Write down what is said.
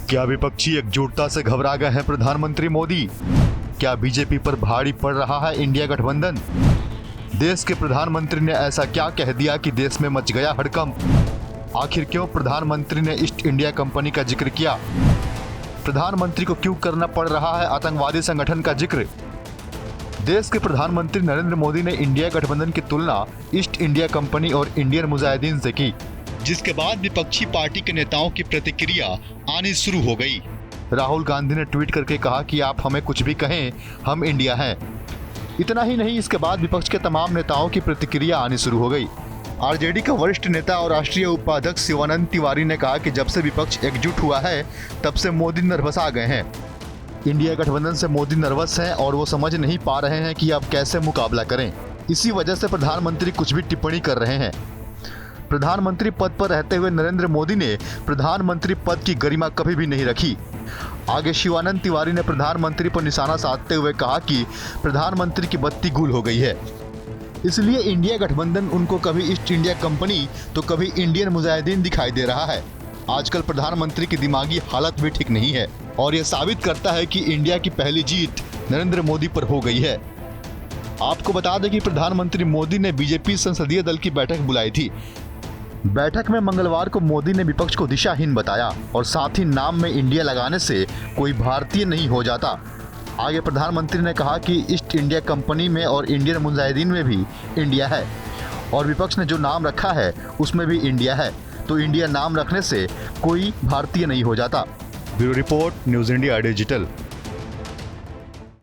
क्या विपक्षी एकजुटता से घबरा गए हैं प्रधानमंत्री मोदी? क्या बीजेपी पर भारी पड़ रहा है इंडिया गठबंधन? देश के प्रधानमंत्री ने ऐसा क्या कह दिया कि देश में मच गया हड़कंप? आखिर क्यों प्रधानमंत्री ने ईस्ट इंडिया कंपनी का जिक्र किया? प्रधानमंत्री को क्यों करना पड़ रहा है आतंकवादी संगठन का जिक्र? देश के प्रधानमंत्री नरेंद्र मोदी ने इंडिया गठबंधन की तुलना ईस्ट इंडिया कंपनी और इंडियन मुजाहिदीन से की, जिसके बाद विपक्षी पार्टी के नेताओं की प्रतिक्रिया आनी शुरू हो गई। राहुल गांधी ने ट्वीट करके कहा कि आप हमें कुछ भी कहें, हम इंडिया हैं। इतना ही नहीं, इसके बाद विपक्ष के तमाम नेताओं की प्रतिक्रिया आनी शुरू हो गई। आरजेडी का वरिष्ठ नेता और राष्ट्रीय उपाध्यक्ष शिवानंद तिवारी ने कहा कि जब से विपक्ष एकजुट हुआ है तब से मोदी नर्वस आ गए हैं। इंडिया गठबंधन से मोदी नर्वस हैं और वो समझ नहीं पा रहे हैं कि अब कैसे मुकाबला करें। इसी वजह से प्रधानमंत्री कुछ भी टिप्पणी कर रहे हैं। प्रधानमंत्री पद पर रहते हुए नरेंद्र मोदी ने प्रधानमंत्री पद की गरिमा कभी भी नहीं रखी। आगे शिवानंद तिवारी ने प्रधानमंत्री पर निशाना साधते हुए कहा कि प्रधानमंत्री की बत्ती गुल हो गई है, इसलिए इंडिया गठबंधन उनको कभी ईस्ट इंडिया कंपनी तो कभी इंडियन मुजाहिदीन दिखाई दे रहा है। आजकल प्रधानमंत्री की दिमागी हालत भी ठीक नहीं है और यह साबित करता है कि इंडिया की पहली जीत नरेंद्र मोदी पर हो गई है। आपको बता दें कि प्रधानमंत्री मोदी ने बीजेपी संसदीय दल की बैठक बुलाई थी। बैठक में मंगलवार को मोदी ने विपक्ष को दिशाहीन बताया और साथ ही नाम में इंडिया लगाने से कोई भारतीय नहीं हो जाता। आगे प्रधानमंत्री ने कहा कि ईस्ट इंडिया कंपनी में और इंडियन मुजाहिदीन में भी इंडिया है और विपक्ष ने जो नाम रखा है उसमें भी इंडिया है, तो इंडिया नाम रखने से कोई भारतीय नहीं हो जाता। Bureau report, news India digital.